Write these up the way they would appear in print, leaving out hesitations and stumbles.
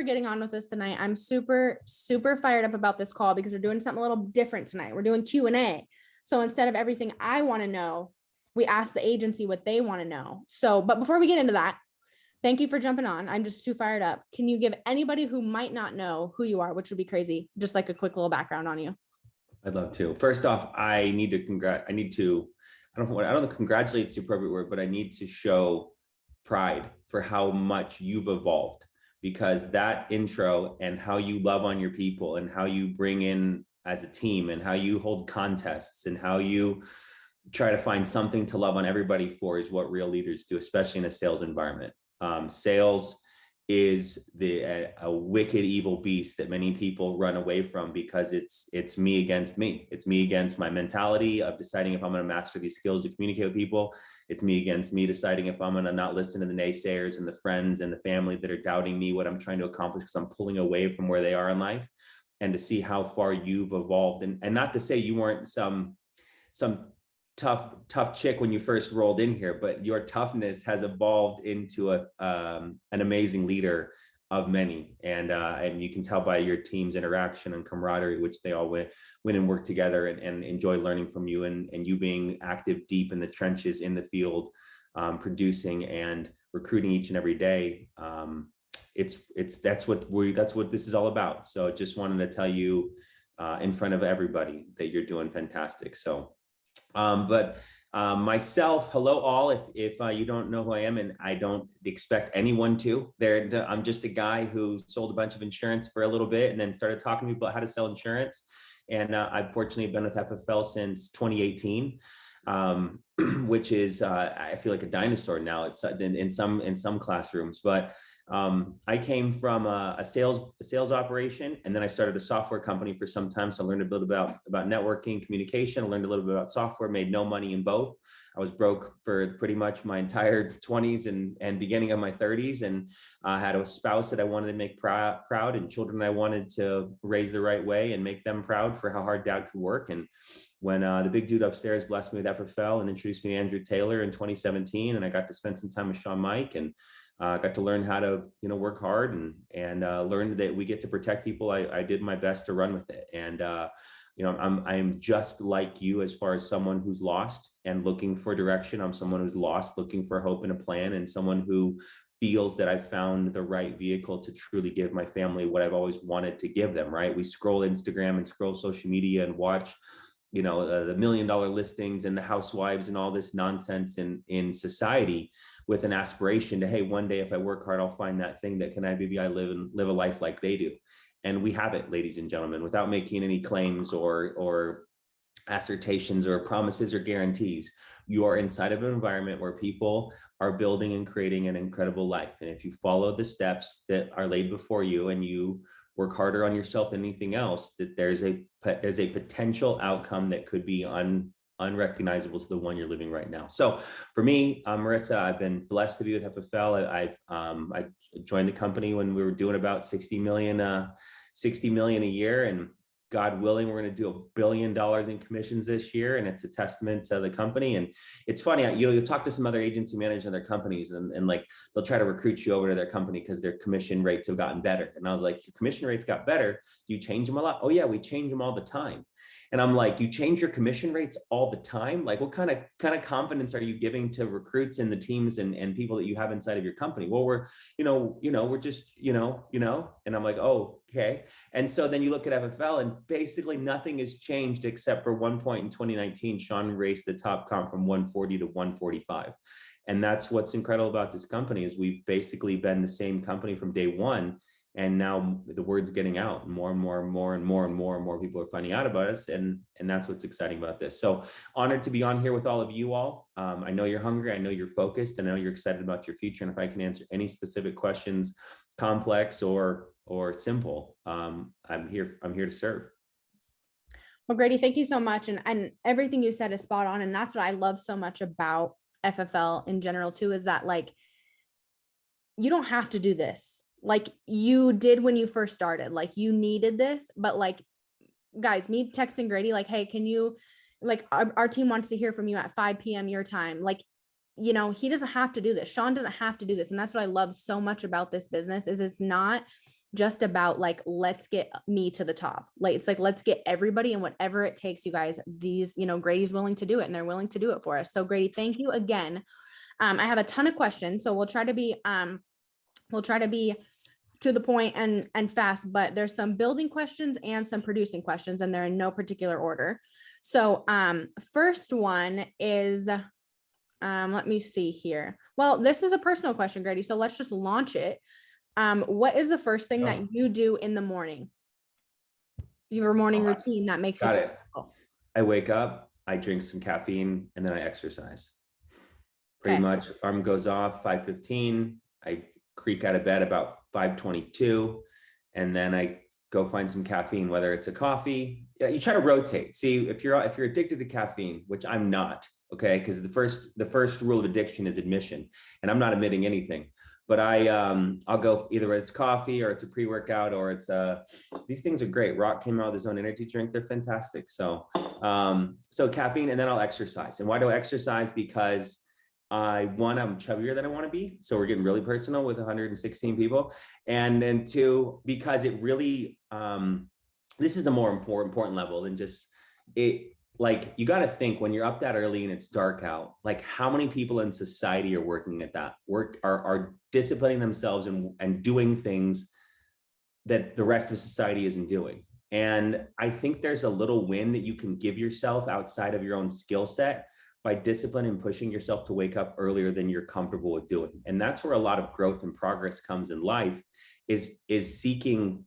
for getting on with us tonight. I'm super, super fired up about this call because we're doing something a little different tonight. We're doing Q&A. So instead of everything I want to know, we ask the agency what they want to know. So, but before we get into that, thank you for jumping on. I'm just too fired up. Can you give anybody who might not know who you are, which would be crazy, just like a quick little background on you? I'd love to. First off, I don't know if congratulate is the appropriate word, but I need to show pride for how much you've evolved, because that intro and how you love on your people and how you bring in as a team and how you hold contests and how you try to find something to love on everybody for is what real leaders do, especially in a sales environment. Sales is a wicked evil beast that many people run away from because it's me against me. It's me against my mentality of deciding if I'm going to master these skills to communicate with people. It's me against me deciding if I'm going to not listen to the naysayers and the friends and the family that are doubting me, what I'm trying to accomplish, because I'm pulling away from where they are in life. And to see how far you've evolved, and not to say you weren't some tough chick when you first rolled in here, but your toughness has evolved into an amazing leader of many. And you can tell by your team's interaction and camaraderie, which they all went and worked together and enjoy learning from you, and you being active deep in the trenches in the field, producing and recruiting each and every day. That's what this is all about. So just wanted to tell you in front of everybody that you're doing fantastic. So myself, hello all, if you don't know who I am, and I don't expect anyone to, I'm just a guy who sold a bunch of insurance for a little bit and then started talking to people about how to sell insurance. And I've fortunately been with FFL since 2018, which is, I feel like a dinosaur now. It's in some classrooms, but I came from a sales operation, and then I started a software company for some time. So I learned a bit about networking, communication. I learned a little bit about software, made no money in both. I was broke for pretty much my entire 20s and beginning of my 30s, and I had a spouse that I wanted to make proud, and children I wanted to raise the right way and make them proud for how hard dad could work. And when the big dude upstairs blessed me with FFL and introduced me to Andrew Taylor in 2017, and I got to spend some time with Sean Mike, and got to learn how to, work hard and learn that we get to protect people. I did my best to run with it. And, I'm just like you as far as someone who's lost and looking for direction. I'm someone who's lost, looking for hope and a plan, and someone who feels that I've found the right vehicle to truly give my family what I've always wanted to give them, right? We scroll Instagram and scroll social media and watch the $1 million listings and the housewives and all this nonsense in society, with an aspiration to, hey, one day if I work hard, I'll find that thing that maybe I live a life like they do. And we have it, ladies and gentlemen, without making any claims or assertions or promises or guarantees. You are inside of an environment where people are building and creating an incredible life. And if you follow the steps that are laid before you and you work harder on yourself than anything else, that there's a potential outcome that could be unrecognizable to the one you're living right now. So for me, Marissa, I've been blessed to be with FFL. I joined the company when we were doing about 60 million a year, and God willing, we're going to do $1 billion in commissions this year. And it's a testament to the company. And it's funny, you'll talk to some other agency managers in their companies, and like, they'll try to recruit you over to their company because their commission rates have gotten better. And I was like, your commission rates got better. Do you change them a lot? Oh yeah, we change them all the time. And I'm like, you change your commission rates all the time? Like, what kind of confidence are you giving to recruits and the teams and people that you have inside of your company? Well, we're just, and I'm like, oh, okay. And so then you look at FFL, and basically nothing has changed except for one point in 2019, Sean raised the top comp from 140 to 145. And that's what's incredible about this company, is we've basically been the same company from day one. And now the word's getting out, and more people are finding out about us. And that's what's exciting about this. So honored to be on here with all of you all. I know you're hungry. I know you're focused. And I know you're excited about your future. And if I can answer any specific questions, complex or simple, I'm here to serve. Well, Grady, thank you so much. And everything you said is spot on. And that's what I love so much about FFL in general too, is that, like, you don't have to do this. Like you did when you first started, like you needed this, but like, guys, me texting Grady, like, hey, can you, like, our team wants to hear from you at 5 p.m. your time. Like, he doesn't have to do this. Sean doesn't have to do this. And that's what I love so much about this business, is it's not just about like, let's get me to the top. Like, it's like, let's get everybody, and whatever it takes, you guys, these, you know, Grady's willing to do it, and they're willing to do it for us. So Grady, thank you again. I have a ton of questions, so we'll try to be to the point and fast, but there's some building questions and some producing questions, and they're in no particular order. So first one is, let me see here. Well, this is a personal question, Grady, so let's just launch it. What is the first thing that you do in the morning? Your morning routine that makes you Got so it. I wake up, I drink some caffeine, and then I exercise. Pretty much, alarm goes off 5:15. I creak out of bed about 5:22, and then I go find some caffeine, whether it's a coffee. You try to rotate. See, if you're addicted to caffeine, which I'm not, okay, because the first rule of addiction is admission, and I'm not admitting anything. But I'll go either it's coffee or it's a pre-workout or it's these things are great. Rock came out with his own energy drink. They're fantastic. So so caffeine, and then I'll exercise. And why do I exercise? Because I'm chubbier than I want to be. So we're getting really personal with 116 people. And then two, because it really, this is a more important level than just it. Like, you got to think when you're up that early and it's dark out, like how many people in society are working at that are disciplining themselves and doing things that the rest of society isn't doing. And I think there's a little win that you can give yourself outside of your own skill set by discipline and pushing yourself to wake up earlier than you're comfortable with doing. And that's where a lot of growth and progress comes in life, is seeking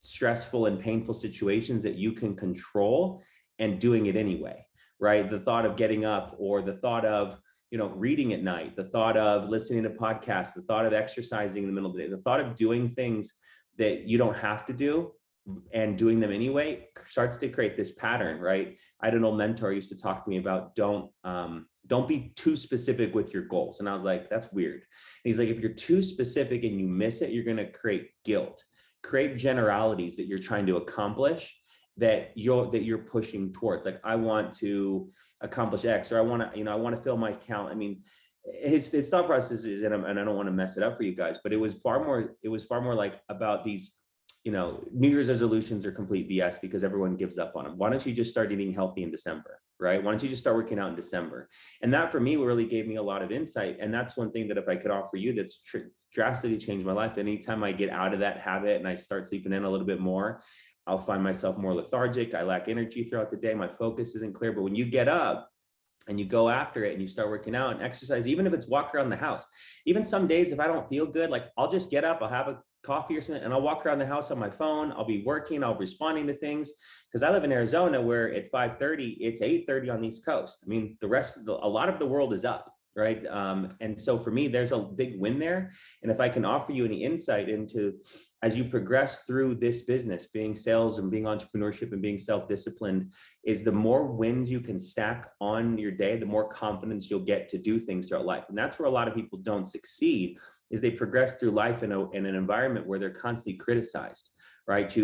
stressful and painful situations that you can control and doing it anyway, right? The thought of getting up, or the thought of, you know, reading at night, the thought of listening to podcasts, the thought of exercising in the middle of the day, the thought of doing things that you don't have to do and doing them anyway starts to create this pattern, right? I had an old mentor who used to talk to me about don't be too specific with your goals. And I was like, that's weird. And he's like, if you're too specific and you miss it, you're going to create guilt. Create generalities that you're trying to accomplish, that you're pushing towards. Like, I want to accomplish X, or I want to fill my account. I mean, his thought process is, and I don't want to mess it up for you guys, but it was far more like about these, you know, New Year's resolutions are complete BS because everyone gives up on them. Why don't you just start eating healthy in December, right? Why don't you just start working out in December? And that for me really gave me a lot of insight. And that's one thing that if I could offer you, that's drastically changed my life. Anytime I get out of that habit and I start sleeping in a little bit more, I'll find myself more lethargic. I lack energy throughout the day. My focus isn't clear. But when you get up and you go after it and you start working out and exercise, even if it's walk around the house, even some days if I don't feel good, like I'll just get up, I'll have a coffee or something, and I'll walk around the house on my phone. I'll be working, I'll be responding to things, because I live in Arizona where at 5:30, it's 8:30 on the East Coast. I mean, a lot of the world is up, right? And so for me, there's a big win there. And if I can offer you any insight into, as you progress through this business, being sales and being entrepreneurship and being self-disciplined, is the more wins you can stack on your day, the more confidence you'll get to do things throughout life. And that's where a lot of people don't succeed, is they progress through life in an environment where they're constantly criticized, right?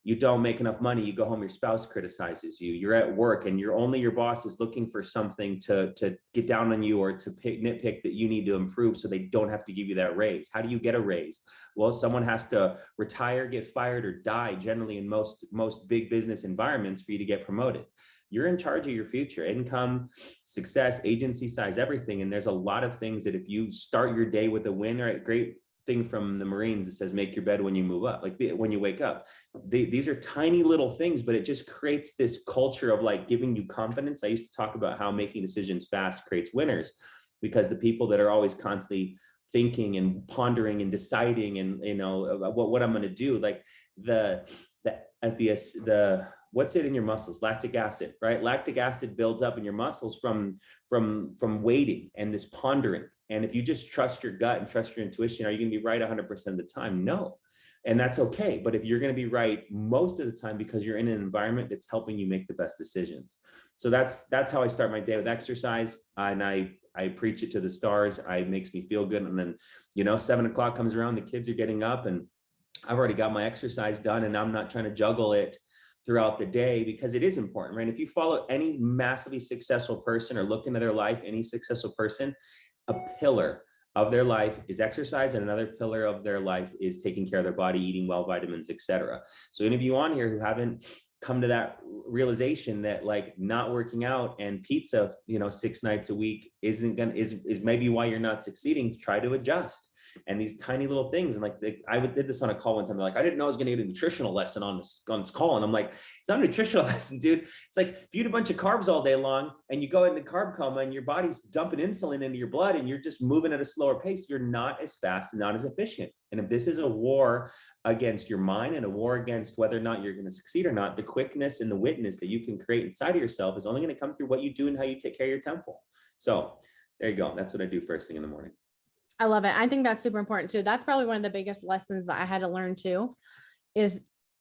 You don't make enough money, you go home, your spouse criticizes you, you're at work and your boss is looking for something to get down on you or to nitpick that you need to improve so they don't have to give you that raise. How do you get a raise? Well, someone has to retire, get fired, or die, generally in most big business environments, for you to get promoted. You're in charge of your future, income, success, agency size, everything. And there's a lot of things that if you start your day with a win, right? Great thing from the Marines that says, make your bed when you move up, like when you wake up. These are tiny little things, but it just creates this culture of like giving you confidence. I used to talk about how making decisions fast creates winners, because the people that are always constantly thinking and pondering and deciding and, you know, what I'm going to do, like the what's it in your muscles? Lactic acid, right? Lactic acid builds up in your muscles from waiting and this pondering. And if you just trust your gut and trust your intuition, are you going to be right 100% of the time? No. And that's okay. But if you're going to be right most of the time, because you're in an environment that's helping you make the best decisions. So that's how I start my day, with exercise. And I preach it to the stars. It makes me feel good. And then, you know, 7 o'clock comes around, the kids are getting up and I've already got my exercise done, and I'm not trying to juggle it throughout the day, because it is important, right? If you follow any massively successful person or look into their life, any successful person, a pillar of their life is exercise, and another pillar of their life is taking care of their body, eating well, vitamins, etc. So any of you on here who haven't come to that realization that like not working out and pizza, 6 nights a week is maybe why you're not succeeding, try to adjust. And these tiny little things, and like I did this on a call one time. They're like, I didn't know I was going to get a nutritional lesson on this call, and I'm like, it's not a nutritional lesson, dude. It's like if you eat a bunch of carbs all day long and you go into carb coma and your body's dumping insulin into your blood and you're just moving at a slower pace, you're not as fast and not as efficient. And if this is a war against your mind and a war against whether or not you're going to succeed or not, the quickness and the witness that you can create inside of yourself is only going to come through what you do and how you take care of your temple. So there you go. That's what I do first thing in the morning. I love it. I think that's super important too. That's probably one of the biggest lessons that I had to learn too, is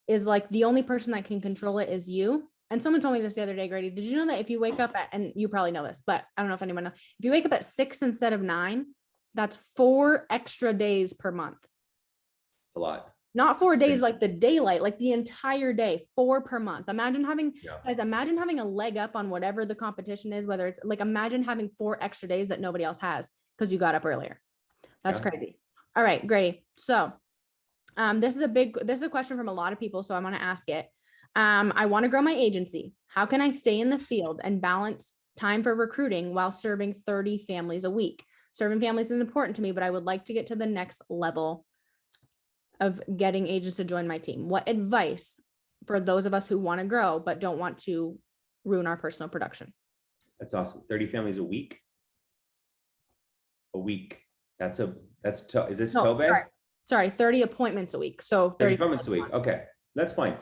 like the only person that can control it is you. And someone told me this the other day, Grady, did you know that if you wake up at, and you probably know this, but I don't know if anyone knows, if you wake up at 6 instead of 9, that's 4 extra days per month. It's a lot. Not 4 days like the daylight, like the entire day, 4 per month. Imagine having, guys, imagine having a leg up on whatever the competition is, whether it's like, imagine having 4 extra days that nobody else has because you got up earlier. That's crazy. All right, Grady. So this is a question from a lot of people, so I'm going to ask it. I want to grow my agency. How can I stay in the field and balance time for recruiting while serving 30 families a week? Serving families is important to me, but I would like to get to the next level of getting agents to join my team. What advice for those of us who want to grow but don't want to ruin our personal production? That's awesome. 30 families a week? A week. Is this Tobey? Sorry, 30 appointments a week. So 30 appointments a week. Okay, that's fine.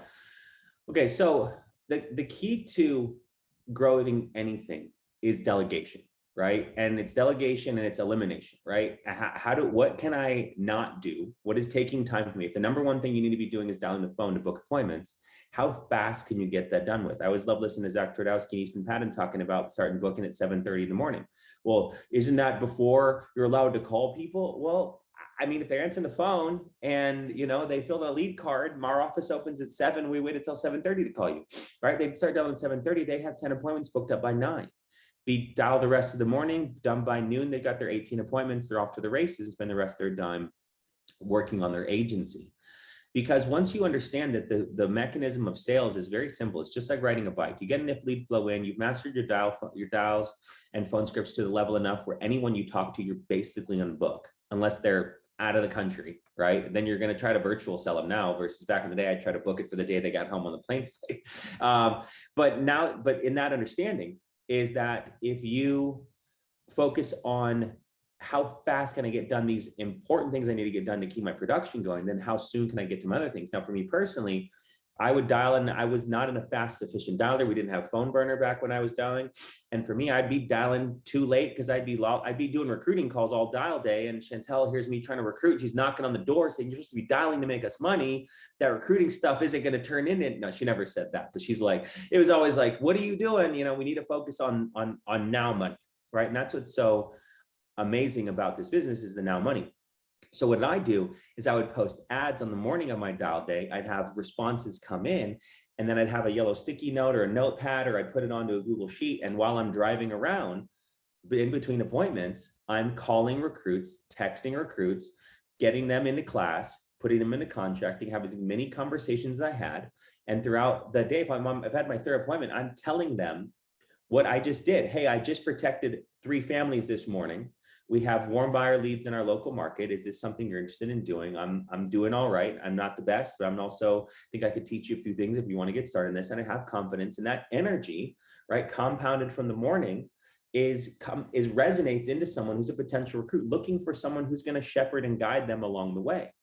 Okay, so the key to growing anything is delegation, right? And it's delegation and it's elimination, right? What can I not do? What is taking time for me? If the number one thing you need to be doing is dialing the phone to book appointments, how fast can you get that done with? I always love listening to Zach Twardowski and Easton Patton talking about starting booking at 7:30 in the morning. Well, isn't that before you're allowed to call people? Well, I mean, if they're answering the phone and, they filled a lead card, our office opens at 7, we wait until 7:30 to call you, right? They'd start dialing at 7:30, they'd have 10 appointments booked up by 9. Be dial the rest of the morning, done by noon, they got their 18 appointments, they're off to the races, and spend the rest of their time working on their agency. Because once you understand that the mechanism of sales is very simple, it's just like riding a bike. You get enough lead flow in, you've mastered your dials and phone scripts to the level enough where anyone you talk to, you're basically on book, unless they're out of the country, right? Then you're going to try to virtual sell them now versus back in the day, I try to book it for the day they got home on the plane flight. But in that understanding is that if you focus on how fast can I get done these important things I need to get done to keep my production going, then how soon can I get to my other things? Now, for me personally, I would dial in. I was not in a fast, sufficient dialer. We didn't have phone burner back when I was dialing. And for me, I'd be dialing too late because I'd be doing recruiting calls all dial day. And Chantel hears me trying to recruit. She's knocking on the door saying, you're supposed to be dialing to make us money. That recruiting stuff isn't going to turn in it. No, she never said that. But she's like, it was always like, what are you doing? We need to focus on now money, right? And that's what's so amazing about this business is the now money. So what I do is I would post ads on the morning of my dial day. I'd have responses come in, and then I'd have a yellow sticky note or a notepad, or I'd put it onto a Google Sheet. And while I'm driving around in between appointments, I'm calling recruits, texting recruits, getting them into class, putting them into contracting, having as many conversations as I had. And throughout the day, if I've had my third appointment, I'm telling them what I just did. Hey, I just protected 3 families this morning. We have warm buyer leads in our local market. Is this something you're interested in doing? I'm doing all right. I'm not the best, but I'm also think I could teach you a few things if you want to get started in this. And I have confidence, and that energy, right, compounded from the morning resonates into someone who's a potential recruit looking for someone who's going to shepherd and guide them along the way.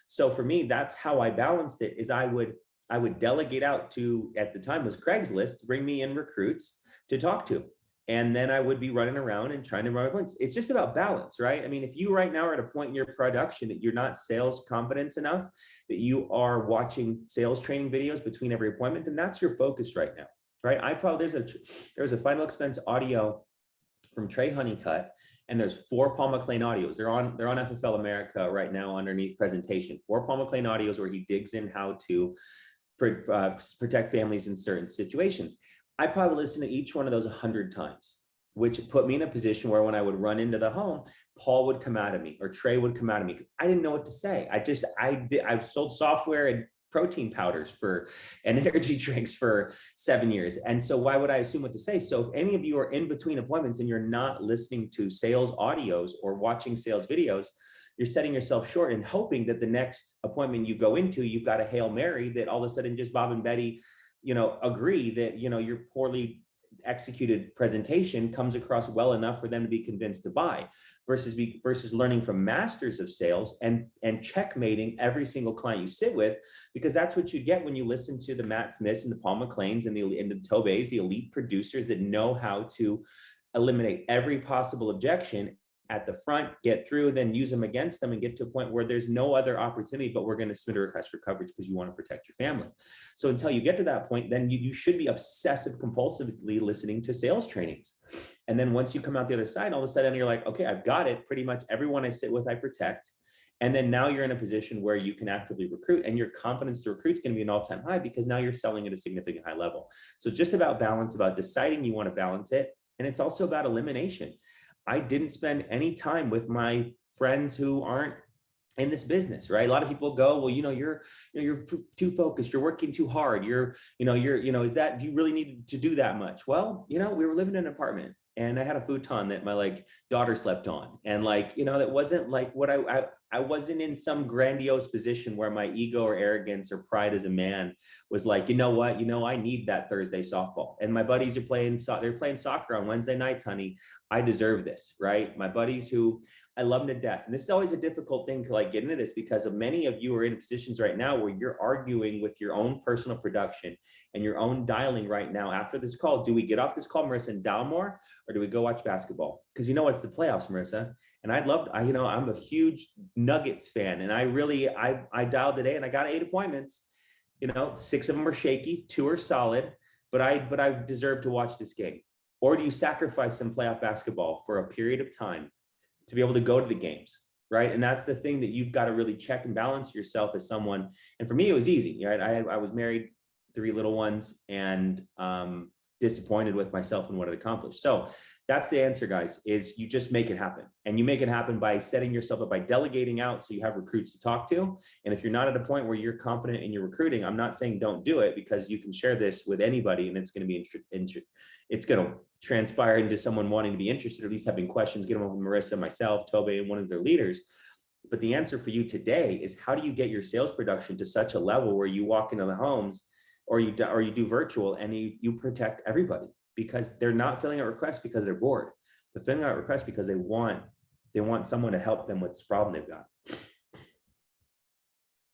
So for me, that's how I balanced it. Is I would delegate out to, at the time was Craigslist, to bring me in recruits to talk to. And then I would be running around and trying to run points. It's just about balance, right? I mean, if you right now are at a point in your production that you're not sales confident enough, that you are watching sales training videos between every appointment, then that's your focus right now, right? There's a final expense audio from Trey Honeycutt, and there's 4 Paul McLean audios. They're on FFL America right now underneath presentation. 4 Paul McLean audios where he digs in how to protect families in certain situations. I probably listen to each one of those 100 times, which put me in a position where when I would run into the home, Paul would come out of me or Trey would come out of me because I didn't know what to say. I sold software and protein powders and energy drinks for 7 years. And so why would I assume what to say? So if any of you are in between appointments and you're not listening to sales audios or watching sales videos, you're setting yourself short and hoping that the next appointment you go into, you've got a Hail Mary that all of a sudden just Bob and Betty, agree that, your poorly executed presentation comes across well enough for them to be convinced to buy versus learning from masters of sales and checkmating every single client you sit with, because that's what you get when you listen to the Matt Smiths and the Paul McLeans and the Tobeys, the elite producers that know how to eliminate every possible objection at the front, get through, then use them against them and get to a point where there's no other opportunity, but we're going to submit a request for coverage because you want to protect your family. So until you get to that point, then you should be obsessive compulsively listening to sales trainings. And then once you come out the other side, all of a sudden you're like, okay, I've got it. Pretty much everyone I sit with, I protect. And then now you're in a position where you can actively recruit, and your confidence to recruit is going to be an all-time high because now you're selling at a significant high level. So just about balance, about deciding you want to balance it. And it's also about elimination. I didn't spend any time with my friends who aren't in this business, right? A lot of people go, well, you're too focused. You're working too hard. Do you really need to do that much? Well, we were living in an apartment and I had a futon that my daughter slept on. And that wasn't what I wasn't in some grandiose position where my ego or arrogance or pride as a man was like, I need that Thursday softball. And my buddies are they're playing soccer on Wednesday nights, honey. I deserve this, right? My buddies who I love them to death. And this is always a difficult thing to get into this because of many of you are in positions right now where you're arguing with your own personal production and your own dialing right now after this call. Do we get off this call, Marissa, and dial more, or do we go watch basketball? Because it's the playoffs, Marissa. And I'm a huge Nuggets fan. And I dialed today and I got 8 appointments. 6 of them are shaky, 2 are solid, but I deserve to watch this game. Or do you sacrifice some playoff basketball for a period of time to be able to go to the games, right? And that's the thing that you've got to really check and balance yourself as someone. And for me, it was easy, right? I was married, 3 little ones, and disappointed with myself and what I'd accomplished. So that's the answer, guys, is you just make it happen. And you make it happen by setting yourself up, by delegating out so you have recruits to talk to. And if you're not at a point where you're confident in your recruiting, I'm not saying don't do it, because you can share this with anybody and it's going to be it's going to transpire into someone wanting to be interested, or at least having questions, get them over Marissa, myself, Tobe, and one of their leaders. But the answer for you today is, how do you get your sales production to such a level where you walk into the homes or you do virtual and you protect everybody, because they're not filling out requests because they're bored. They're filling out requests because they want someone to help them with this problem they've got.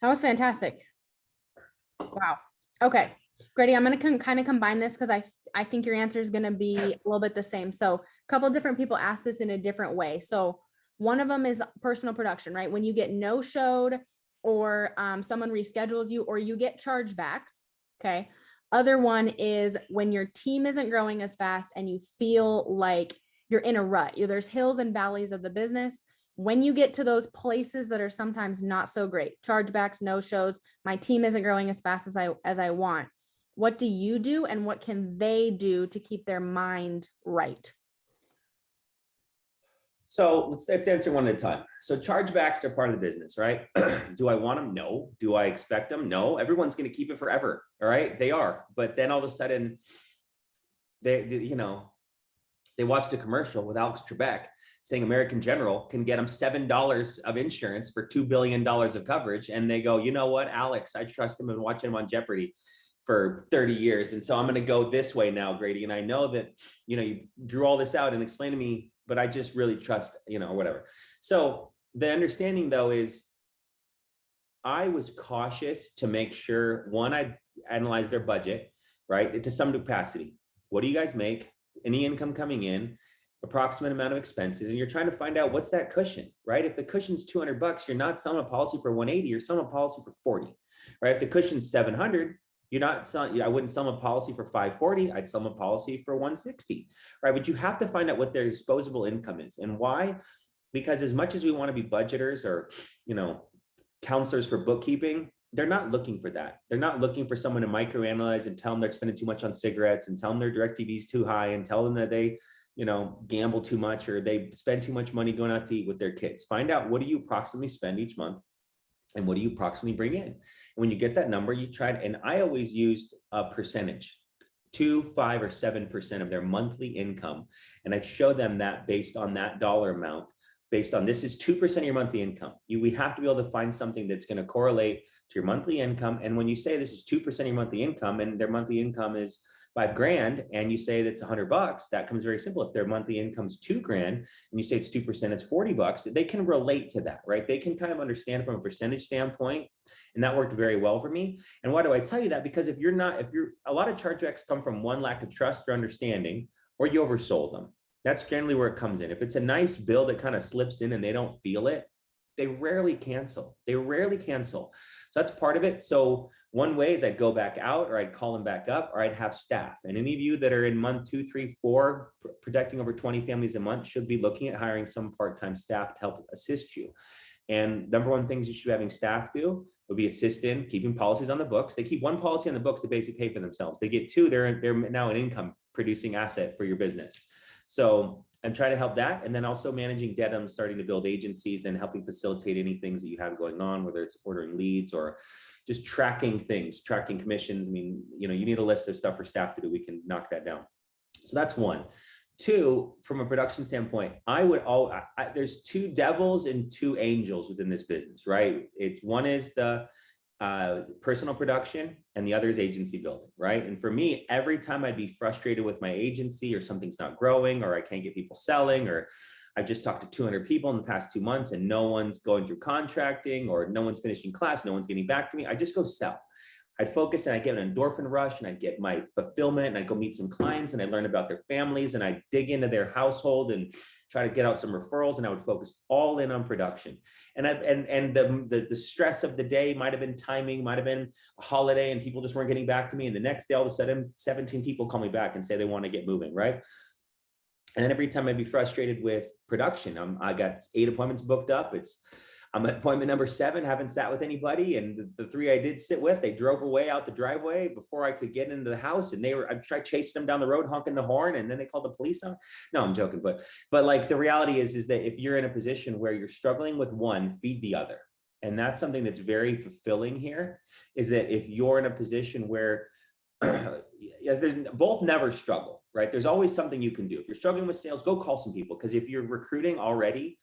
That was fantastic. Wow. Okay, Grady, I'm going to kind of combine this because I think your answer is going to be a little bit the same. So a couple of different people ask this in a different way. So one of them is personal production, right? When you get no-showed, or someone reschedules you, or you get chargebacks. Okay. Other one is when your team isn't growing as fast and you feel like you're in a rut. There's hills and valleys of the business. When you get to those places that are sometimes not so great, chargebacks, no-shows, my team isn't growing as fast as I want. What do you do, and what can they do to keep their mind right? So let's answer one at a time. So chargebacks are part of the business, right? Do I want them? No. Do I expect them? No. Everyone's going to keep it forever. All right. They are. But then all of a sudden they watched a commercial with Alex Trebek saying American General can get them $7 of insurance for $2 billion of coverage. And they go, you know what, Alex, I trust him and watching him on Jeopardy for 30 years. And so I'm going to go this way now, Grady. And I know that, you drew all this out and explained to me, but I just really trust, or whatever. So the understanding though is I was cautious to make sure, one, I analyzed their budget, right? To some capacity. What do you guys make? Any income coming in, approximate amount of expenses, and you're trying to find out what's that cushion, right? If the cushion's $200, you're not selling a policy for 180, you're selling a policy for 40, right? If the cushion's 700, you're not selling, I wouldn't sell a policy for 540, I'd sell a policy for 160, right? But you have to find out what their disposable income is. And why? Because as much as we want to be budgeters or, counselors for bookkeeping, they're not looking for that. They're not looking for someone to microanalyze and tell them they're spending too much on cigarettes and tell them their DirecTV is too high and tell them that they gamble too much, or they spend too much money going out to eat with their kids. Find out, what do you approximately spend each month? And what do you approximately bring in? And when you get that number, you try and I always used a percentage, 2, 5, or 7% of their monthly income. And I'd show them that based on that dollar amount, based on this is 2% of your monthly income. We have to be able to find something that's going to correlate to your monthly income. And when you say this is 2% of your monthly income and their monthly income is $5,000, and you say that's $100, that comes very simple. If their monthly income is $2,000 and you say it's 2%, it's $40, they can relate to that, right? They can kind of understand from a percentage standpoint. And that worked very well for me. And why do I tell you that? Because if you're a lot of chargebacks come from one, lack of trust or understanding, or you oversold them. That's generally where it comes in. If it's a nice bill that kind of slips in and they don't feel it, they rarely cancel. So that's part of it. So one way is I'd go back out, or I'd call them back up, or I'd have staff. And any of you that are in month 2, 3, 4, protecting over 20 families a month should be looking at hiring some part-time staff to help assist you. And number one things you should be having staff do would be assist in keeping policies on the books. They keep one policy on the books to basically pay for themselves. They get 2, they're now an income producing asset for your business. So I'm trying to help that. And then also managing debt. I'm starting to build agencies and helping facilitate any things that you have going on, whether it's ordering leads or just tracking things, tracking commissions. I mean, you need a list of stuff for staff to do. We can knock that down. So that's one. 2, from a production standpoint, there's 2 devils and 2 angels within this business, right? One is the personal production and the other is agency building, right? And for me, every time I'd be frustrated with my agency, or something's not growing, or I can't get people selling, or I've just talked to 200 people in the past 2 months and no one's going through contracting, or no one's finishing class, no one's getting back to me, I just go sell. I'd focus and I'd get an endorphin rush, and I'd get my fulfillment, and I'd go meet some clients and I'd learn about their families, and I'd dig into their household and try to get out some referrals, and I would focus all in on production. And the stress of the day might've been timing, might've been a holiday and people just weren't getting back to me. And the next day, all of a sudden 17 people call me back and say they want to get moving, right? And then every time I'd be frustrated with production, I got 8 appointments booked up. I'm at appointment number 7, haven't sat with anybody. And the 3 I did sit with, they drove away out the driveway before I could get into the house. And I tried chasing them down the road, honking the horn, and then they called the police on. No, I'm joking. But like the reality is that if you're in a position where you're struggling with one, feed the other. And that's something that's very fulfilling here, is that if you're in a position where both never struggle, right? There's always something you can do. If you're struggling with sales, go call some people. Because if you're recruiting already,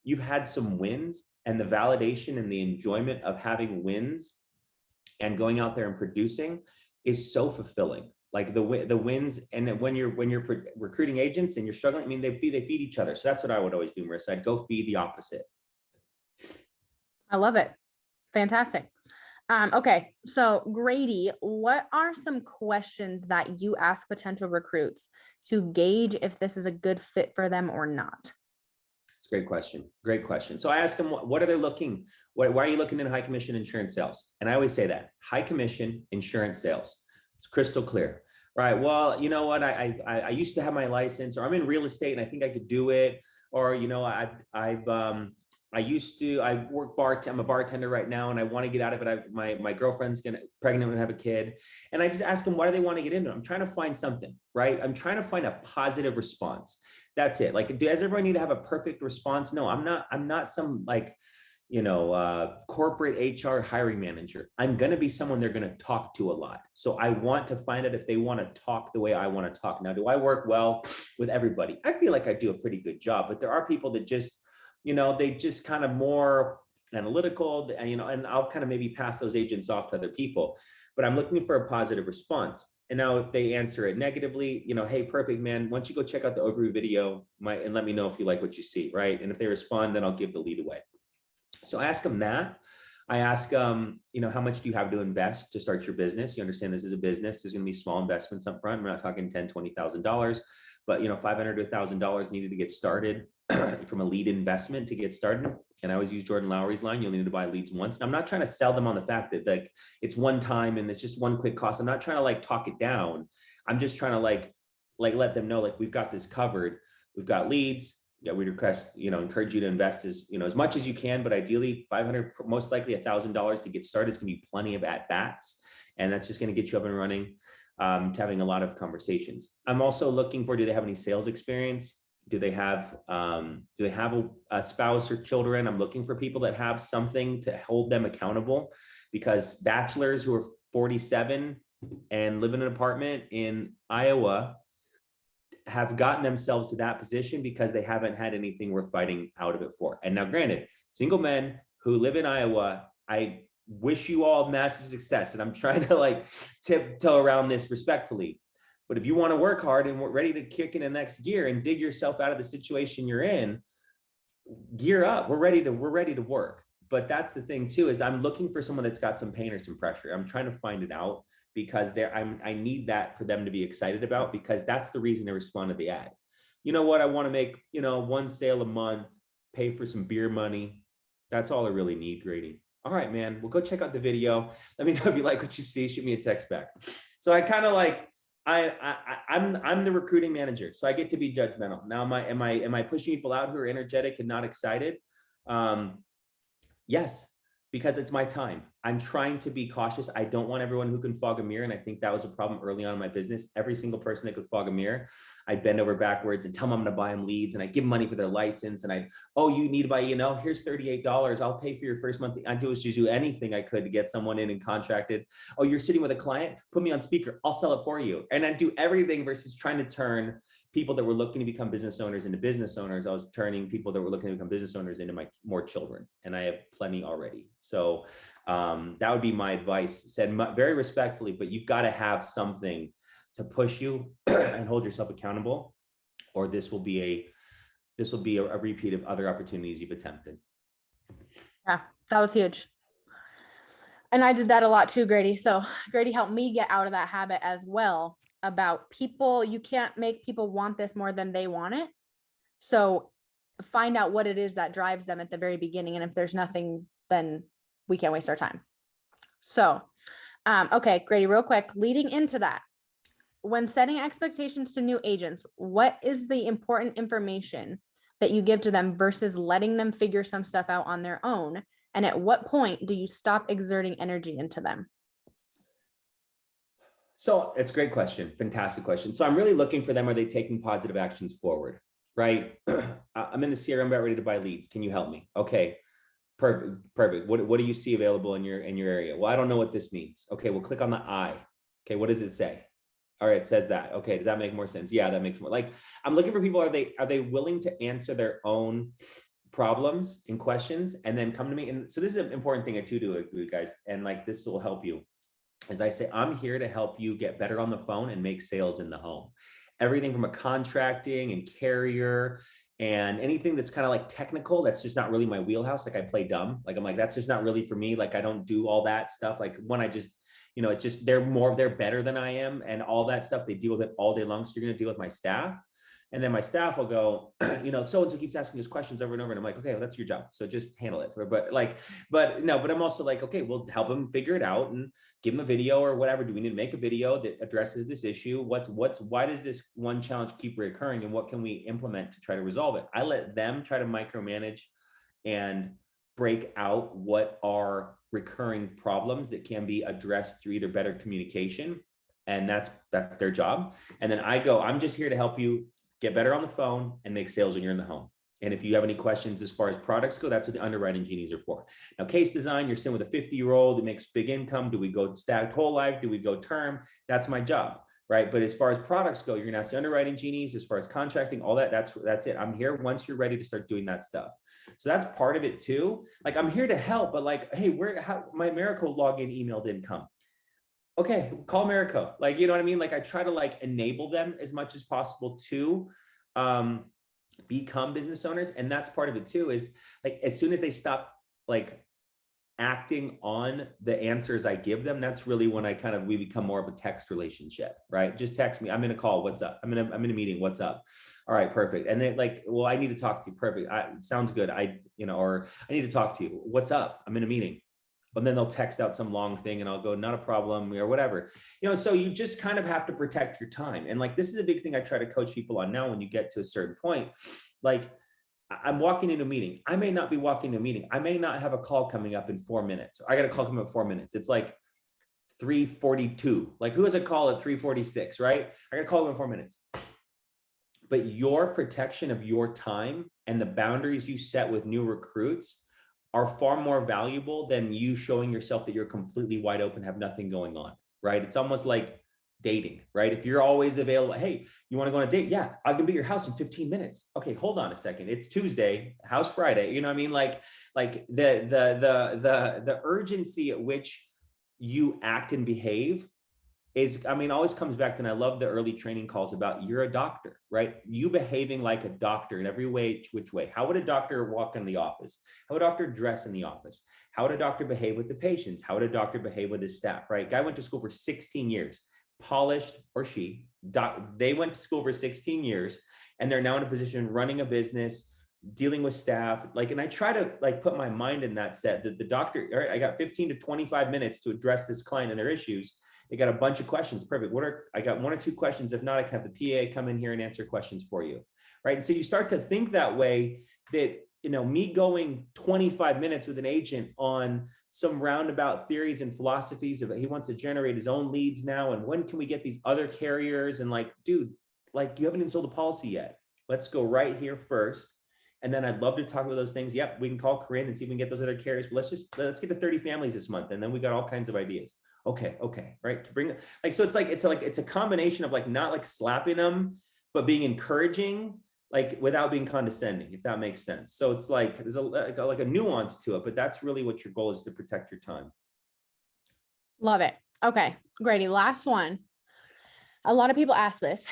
you've had some wins, and the validation and the enjoyment of having wins and going out there and producing is so fulfilling. Like the wins, and then when you're recruiting agents and you're struggling, I mean, they feed each other. So that's what I would always do, Marissa. I'd go feed the opposite. I love it. Fantastic. Okay. So Grady, what are some questions that you ask potential recruits to gauge if this is a good fit for them or not? Great question. Great question. So I ask them, what are they looking? Why are you looking in high commission insurance sales? And I always say that high commission insurance sales. It's crystal clear, right? Well, you know what? I used to have my license, or I'm in real estate and I think I could do it. Or, I work I'm a bartender right now and I want to get out of it. My girlfriend's pregnant and have a kid. And I just ask them, why do they want to get into it? I'm trying to find something, right? I'm trying to find a positive response. That's it. Like, does everyone need to have a perfect response? No, I'm not some corporate HR hiring manager. I'm going to be someone they're going to talk to a lot. So I want to find out if they want to talk the way I want to talk. Now, do I work well with everybody? I feel like I do a pretty good job, but there are people that just, they just kind of more analytical, and I'll kind of maybe pass those agents off to other people, but I'm looking for a positive response. And now if they answer it negatively, hey, perfect, man, why don't you go check out the overview video and let me know if you like what you see, right? And if they respond, then I'll give the lead away. So I ask them that. I ask them, how much do you have to invest to start your business? You understand this is a business. There's going to be small investments up front. We're not talking $10,000, $20,000, but $500 to $1,000 needed to get started from a lead investment to get started. And I always use Jordan Lowry's line, you'll need to buy leads once. And I'm not trying to sell them on the fact that it's one time and it's just one quick cost. I'm not trying to talk it down. I'm just trying to let them know, we've got this covered. We've got leads. yeah, we request, encourage you to invest as much as you can, but ideally 500, most likely $1,000 to get started is going to be plenty of at bats. And that's just going to get you up and running, to having a lot of conversations. I'm also looking for, do they have any sales experience? Do they have a spouse or children? I'm looking for people that have something to hold them accountable, because bachelors who are 47 and live in an apartment in Iowa have gotten themselves to that position because they haven't had anything worth fighting out of it for. And now, granted, single men who live in Iowa, I wish you all massive success. And I'm trying to like tiptoe around this respectfully. But if you want to work hard and we're ready to kick in the next gear and dig yourself out of the situation you're in, gear up. We're ready to work. But that's the thing too, is I'm looking for someone that's got some pain or some pressure. I'm trying to find it out, because I need that for them to be excited about, because that's the reason they respond to the ad. You know what? I want to make, one sale a month, pay for some beer money. That's all I really need, Grady. All right, man. Well, go check out the video. Let me know if you like what you see. Shoot me a text back. So I kind of like, I'm the recruiting manager, so I get to be judgmental. Now, am I pushing people out who are energetic and not excited? Yes, because it's my time. I'm trying to be cautious. I don't want everyone who can fog a mirror. And I think that was a problem early on in my business. Every single person that could fog a mirror, I'd bend over backwards and tell them I'm going to buy them leads. And I give them money for their license. And you need to buy, here's $38. I'll pay for your first month. I do anything I could to get someone in and contracted. Oh, you're sitting with a client, put me on speaker. I'll sell it for you. And I do everything versus trying to turn people that were looking to become business owners into business owners. I was turning people that were looking to become business owners into more children. And I have plenty already. So that would be my advice, said very respectfully, but you've got to have something to push you and hold yourself accountable, or this will be a repeat of other opportunities you've attempted. Yeah, that was huge. And I did that a lot too, Grady. So Grady helped me get out of that habit as well, about people. You can't make people want this more than they want it. So find out what it is that drives them at the very beginning. And if there's nothing, then we can't waste our time. So, okay, Grady, real quick, leading into that, when setting expectations to new agents, what is the important information that you give to them versus letting them figure some stuff out on their own? And at what point do you stop exerting energy into them? So it's a great question. Fantastic question. So I'm really looking for them. Are they taking positive actions forward? Right. I'm in the CRM, about ready to buy leads. Can you help me? Okay. Perfect. What do you see available in your area? Well, I don't know what this means. Okay. Well, click on the I. Okay. What does it say? All right. It says that. Okay. Does that make more sense? Yeah, that makes more. Like, I'm looking for people. Are they willing to answer their own problems and questions and then come to me? And so this is an important thing I do you guys. And like, this will help you. As I say, I'm here to help you get better on the phone and make sales in the home. Everything from a contracting and carrier and anything that's kind of like technical, that's just not really my wheelhouse. Like, I play dumb. Like, I'm like, that's just not really for me. Like, I don't do all that stuff. Like, when I just, it's just, they're better than I am, and all that stuff, they deal with it all day long. So you're going to deal with my staff. And then my staff will go, so-and-so keeps asking us questions over and over. And I'm like, okay, well, that's your job. So just handle it. But I'm also like, okay, we'll help them figure it out and give them a video or whatever. Do we need to make a video that addresses this issue? Why does this one challenge keep recurring, and what can we implement to try to resolve it? I let them try to micromanage and break out what are recurring problems that can be addressed through either better communication. And that's their job. And then I'm just here to help you get better on the phone and make sales when you're in the home. And if you have any questions as far as products go, that's what the underwriting genies are for. Now, case design, you're sitting with a 50-year-old who makes big income. Do we go stacked whole life? Do we go term? That's my job, right? But as far as products go, you're gonna ask the underwriting genies. As far as contracting, all that, that's it. I'm here once you're ready to start doing that stuff. So that's part of it too. Like, I'm here to help, but like, hey, my Americo login email didn't come. Okay, call Americo. Like, you know what I mean? Like, I try to like enable them as much as possible to become business owners. And that's part of it too, is like, as soon as they stop like acting on the answers I give them, that's really when we become more of a text relationship, right? Just text me. I'm in a call. What's up? I'm in a meeting. What's up? All right, perfect. And then like, well, I need to talk to you. Perfect. Sounds good. Or I need to talk to you. What's up? I'm in a meeting. But then they'll text out some long thing and I'll go, not a problem, or whatever. So you just kind of have to protect your time. And like, this is a big thing I try to coach people on now. When you get to a certain point, like, I'm walking into a meeting. I may not be walking to a meeting. I may not have a call coming up in 4 minutes. I got a call coming up in 4 minutes. It's like 3:42. Like, who has a call at 3:46, right? I got a call in 4 minutes. But your protection of your time and the boundaries you set with new recruits are far more valuable than you showing yourself that you're completely wide open, have nothing going on, right? It's almost like dating, right? If you're always available, hey, you want to go on a date? Yeah, I can be at your house in 15 minutes. Okay, hold on a second. It's Tuesday, house Friday. You know what I mean? Like the urgency at which you act and behave is, I mean, always comes back to, and I love the early training calls about, you're a doctor, right? You behaving like a doctor in every way, which way? How would a doctor walk in the office? How would a doctor dress in the office? How would a doctor behave with the patients? How would a doctor behave with his staff, right? Guy went to school for 16 years, polished, or she, they went to school for 16 years, and they're now in a position running a business, dealing with staff. Like, and I try to like put my mind in that set that the doctor, all right, I got 15 to 25 minutes to address this client and their issues. They got a bunch of questions. Perfect. I got 1 or 2 questions. If not, I can have the PA come in here and answer questions for you. Right. And so you start to think that way, that, you know, me going 25 minutes with an agent on some roundabout theories and philosophies of, he wants to generate his own leads now. And when can we get these other carriers? And like, dude, like, you haven't even sold a policy yet. Let's go right here first. And then I'd love to talk about those things. Yep. We can call Corinne and see if we can get those other carriers. But let's get to 30 families this month. And then we got all kinds of ideas. Okay, right. To bring like, so it's a combination of like, not like slapping them, but being encouraging, like without being condescending, if that makes sense. So it's like, there's like a nuance to it, but that's really what your goal is, to protect your time. Love it. Okay, Grady, last one. A lot of people ask this.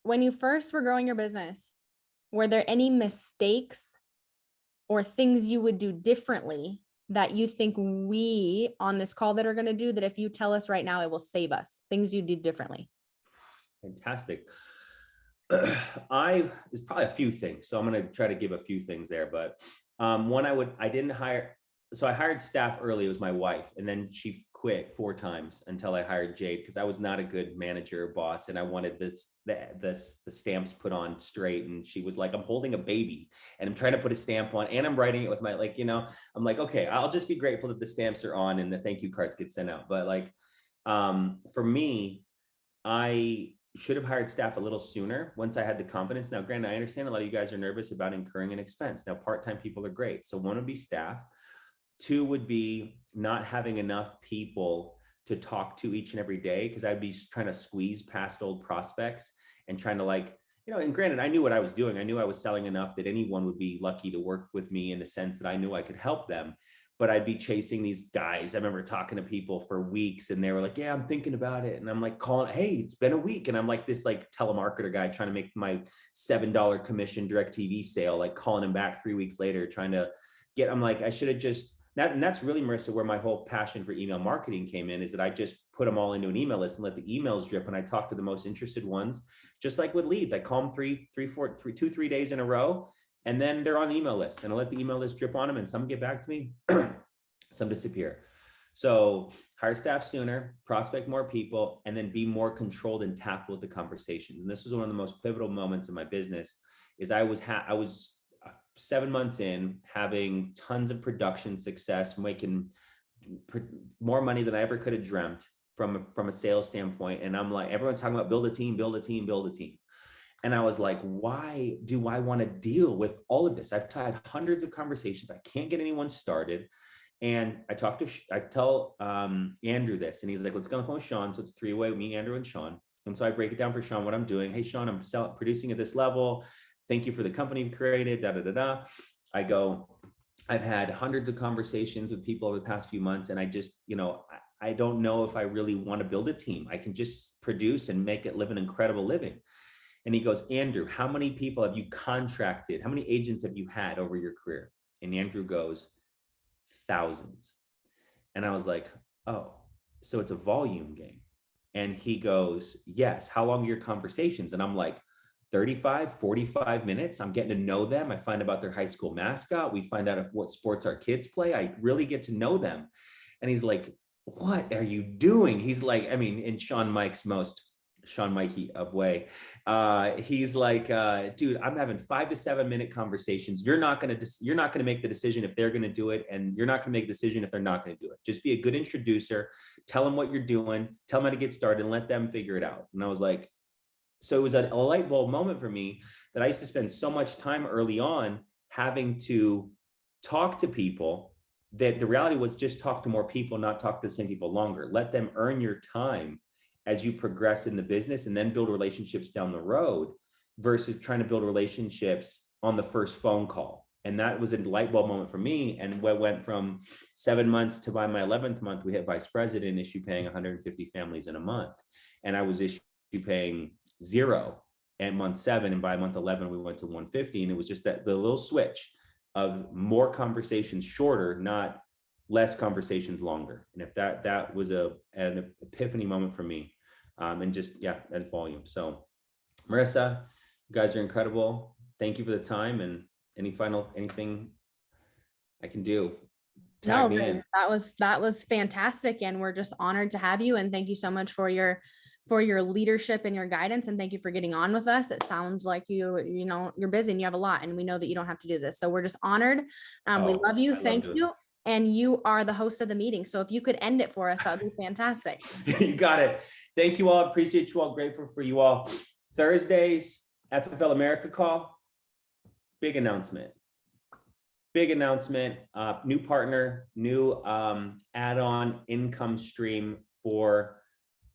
When you first were growing your business, were there any mistakes or things you would do differently that you think we on this call that are going to do, that if you tell us right now, it will save us? Things you do differently? Fantastic. There's probably a few things. So I'm going to try to give a few things there, but one, I hired staff early. It was my wife. And then she quit 4 times until I hired Jade, because I was not a good manager or boss. And I wanted the stamps put on straight. And she was like, I'm holding a baby and I'm trying to put a stamp on, and I'm writing it with my, like, you know, I'm like, okay, I'll just be grateful that the stamps are on and the thank you cards get sent out. But like, for me, I should have hired staff a little sooner once I had the confidence. Now, granted, I understand a lot of you guys are nervous about incurring an expense. Now, part-time people are great. So 1 would be staff. 2 would be not having enough people to talk to each and every day, because I'd be trying to squeeze past old prospects and trying to, like, you know, and granted, I knew what I was doing. I knew I was selling enough that anyone would be lucky to work with me, in the sense that I knew I could help them. But I'd be chasing these guys. I remember talking to people for weeks and they were like, yeah, I'm thinking about it. And I'm like, calling, hey, it's been a week. And I'm like this like telemarketer guy trying to make my $7 commission direct TV sale, like calling him back 3 weeks later, trying to get, I'm like, I should have just, and that's really, Marissa, where my whole passion for email marketing came in, is that I just put them all into an email list and let the emails drip. And I talk to the most interested ones, just like with leads. I call them 2-3 days in a row, and then they're on the email list, and I let the email list drip on them, and some get back to me, some disappear. So hire staff sooner, prospect more people, and then be more controlled and tactful with the conversations. And this was one of the most pivotal moments in my business. Is I was 7 months in, having tons of production success, making more money than I ever could have dreamt from a sales standpoint. And I'm like, everyone's talking about build a team, build a team, build a team. And I was like, why do I want to deal with all of this? I've had hundreds of conversations. I can't get anyone started. And I tell Andrew this, and he's like, let's go on the phone with Sean. So it's 3-way, me, Andrew, and Sean. And so I break it down for Sean, what I'm doing. Hey, Sean, I'm producing at this level. Thank you for the company you've created, I go, I've had hundreds of conversations with people over the past few months. And I just, you know, I don't know if I really want to build a team. I can just produce and make it live an incredible living. And he goes, Andrew, how many people have you contracted? How many agents have you had over your career? And Andrew goes, thousands. And I was like, oh, so it's a volume game. And he goes, yes. How long are your conversations? And I'm like, 35, 45 minutes. I'm getting to know them. I find about their high school mascot. We find out what sports our kids play. I really get to know them. And he's like, what are you doing? He's like, I mean, in Sean Mike's most Sean Mikey of Way. He's like, dude, I'm having 5 to 7 minute conversations. You're not gonna make the decision if they're gonna do it, and you're not gonna make a decision if they're not gonna do it. Just be a good introducer, tell them what you're doing, tell them how to get started, and let them figure it out. And I was like, so it was a light bulb moment for me that I used to spend so much time early on having to talk to people, that the reality was just talk to more people, not talk to the same people longer. Let them earn your time as you progress in the business, and then build relationships down the road, versus trying to build relationships on the first phone call. And that was a light bulb moment for me. And what went from 7 months to, by my 11th month, we hit vice president, issue paying 150 families in a month. And I was issue paying 0 at month 7. And by month 11, we went to 150. And it was just that the little switch of more conversations shorter, not less conversations longer. And if that was an epiphany moment for me. And just, yeah, that volume. So Marissa, you guys are incredible. Thank you for the time, and anything I can do, tag me in. That was fantastic. And we're just honored to have you. And thank you so much for your leadership and your guidance. And thank you for getting on with us. It sounds like you know, you're busy and you have a lot, and we know that you don't have to do this. So we're just honored. We love you. Thank you. And you are the host of the meeting. So if you could end it for us, that would be fantastic. You got it. Thank you all. Appreciate you all. Grateful for you all. Thursdays, FFL America call. Big announcement. Big announcement. New partner, new add-on income stream for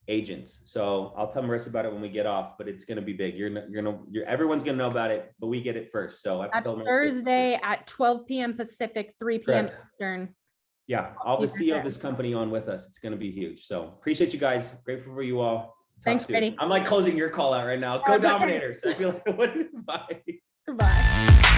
agents. So I'll tell Marissa about it when we get off, but it's going to be big. Everyone's going to know about it, but we get it first. So that's Thursday at 12 p.m. Pacific, 3 p.m. Eastern. Yeah, I'll have the CEO of this company on with us. It's going to be huge. So appreciate you guys. Grateful for you all. Thanks, Grady. I'm like closing your call out right now. Go Dominators. I feel like, bye. Goodbye.